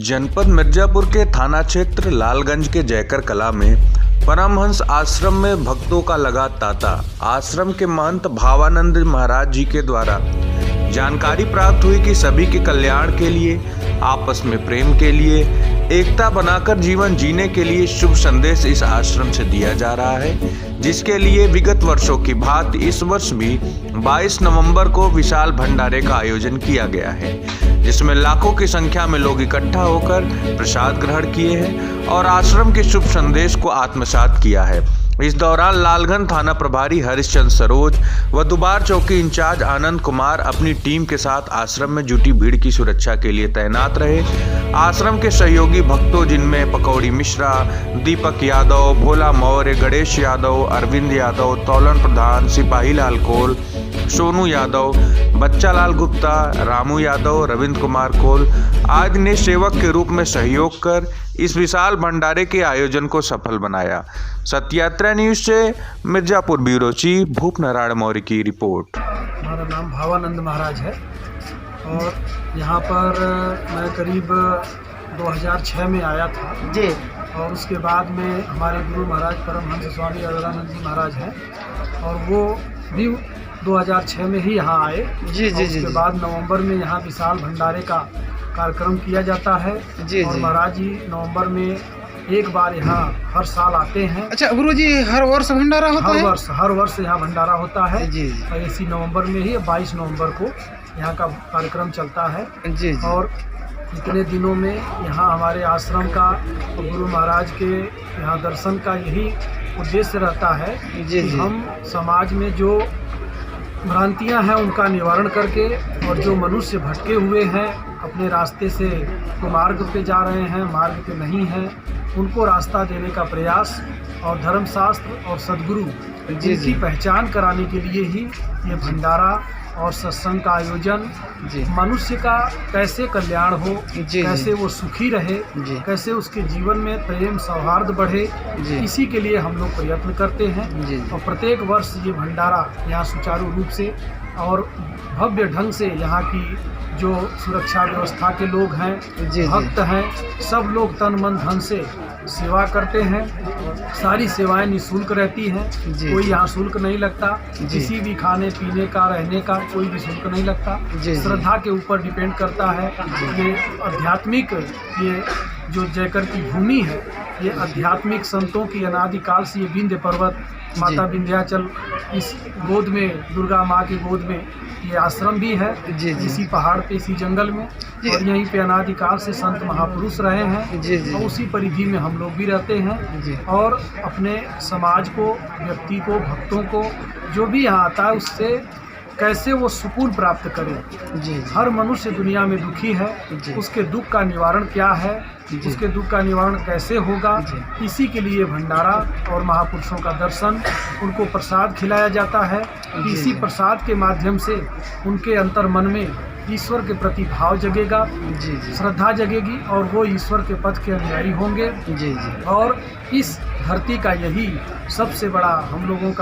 जनपद मिर्जापुर के थाना क्षेत्र लालगंज के जयकर कला में परमहंस आश्रम में भक्तों का लगा तांता। आश्रम के महंत भावानंद महाराज जी के द्वारा जानकारी प्राप्त हुई कि सभी के कल्याण के लिए, आपस में प्रेम के लिए, एकता बनाकर जीवन जीने के लिए शुभ संदेश इस आश्रम से दिया जा रहा है, जिसके लिए विगत वर्षों की भांति इस वर्ष भी 22 नवंबर को विशाल भंडारे का आयोजन किया गया है, जिसमें लाखों की संख्या में लोग इकट्ठा होकर प्रसाद ग्रहण किए हैं और आश्रम के शुभ संदेश को आत्मसात किया है। इस दौरान लालगंज थाना प्रभारी हरिश्चंद्र सरोज व दुबार चौकी इंचार्ज आनंद कुमार अपनी टीम के साथ आश्रम में जुटी भीड़ की सुरक्षा के लिए तैनात रहे। आश्रम के सहयोगी भक्तों जिनमें पकौड़ी मिश्रा, दीपक यादव, भोला मौर्य, गणेश यादव, अरविंद यादव, तौलन प्रधान, सिपाही लाल कोल, सोनू यादव, बच्चा लाल गुप्ता, रामू यादव, रविंद्र कुमार कोल आदि ने सेवक के रूप में सहयोग कर इस विशाल भंडारे के आयोजन को सफल बनाया। सत्यात्रा न्यूज से मिर्जापुर ब्यूरो चीफ भूप नारायण मौर्य की रिपोर्ट। हमारा नाम भावानंद महाराज है और यहाँ पर मैं करीब 2006 में आया था जी, और उसके बाद में हमारे गुरु महाराज परमहंस स्वामी अदानंद जी महाराज हैं और वो भी 2006 में ही यहाँ आए जी। उसके बाद नवंबर में यहाँ विशाल भंडारे का कार्यक्रम किया जाता है जी। और महाराज जी नवंबर में एक बार यहाँ हर साल आते हैं। अच्छा गुरु जी, हर वर्ष भंडारा होता है? हर वर्ष यहाँ भंडारा होता है जी। और इसी नवंबर में ही 22 नवंबर को यहाँ का कार्यक्रम चलता है जी। और इतने दिनों में यहाँ हमारे आश्रम का और गुरु महाराज के यहाँ दर्शन का यही उद्देश्य रहता है जी कि हम समाज में जो भ्रांतियां हैं उनका निवारण करके और जो मनुष्य भटके हुए हैं, अपने रास्ते से कुमार्ग पे जा रहे हैं, मार्ग पे नहीं हैं, उनको रास्ता देने का प्रयास और धर्मशास्त्र और सद्गुरु जिनकी पहचान कराने के लिए ही ये भंडारा और सत्संग का आयोजन, मनुष्य का कैसे कल्याण हो, कैसे वो सुखी रहे, कैसे उसके जीवन में प्रेम सौहार्द बढ़े, इसी के लिए हम लोग प्रयत्न करते हैं। और प्रत्येक वर्ष ये भंडारा यहाँ सुचारू रूप से और भव्य ढंग से यहाँ की जो सुरक्षा व्यवस्था के लोग हैं, भक्त हैं, सब लोग तन मन धन से सेवा करते हैं। सारी सेवाएं निःशुल्क रहती हैं, कोई यहाँ शुल्क नहीं लगता, किसी भी खाने पीने का, रहने का कोई भी शुल्क नहीं लगता। श्रद्धा के ऊपर डिपेंड करता है। ये आध्यात्मिक, ये जो जयकर की भूमि है, ये आध्यात्मिक संतों की अनादिकाल से ये विंध्य पर्वत, माता विंध्याचल, इस गोद में, दुर्गा माँ की गोद में ये आश्रम भी है इसी पहाड़ पे, इसी जंगल में, और यहीं पे अनादिकाल से संत महापुरुष रहे हैं और उसी परिधि में हम लोग भी रहते हैं। और अपने समाज को, व्यक्ति को, भक्तों को, जो भी यहाँ आता है उससे कैसे वो सुकून प्राप्त करे। हर मनुष्य दुनिया में दुखी है, उसके दुख का निवारण क्या है, उसके दुख का निवारण कैसे होगा, इसी के लिए भंडारा और महापुरुषों का दर्शन, उनको प्रसाद खिलाया जाता है। इसी प्रसाद के माध्यम से उनके अंतर मन में ईश्वर के प्रति भाव जगेगा, श्रद्धा जगेगी और वो ईश्वर के पथ के अनुयायी होंगे। और इस धरती का यही सबसे बड़ा हम लोगों का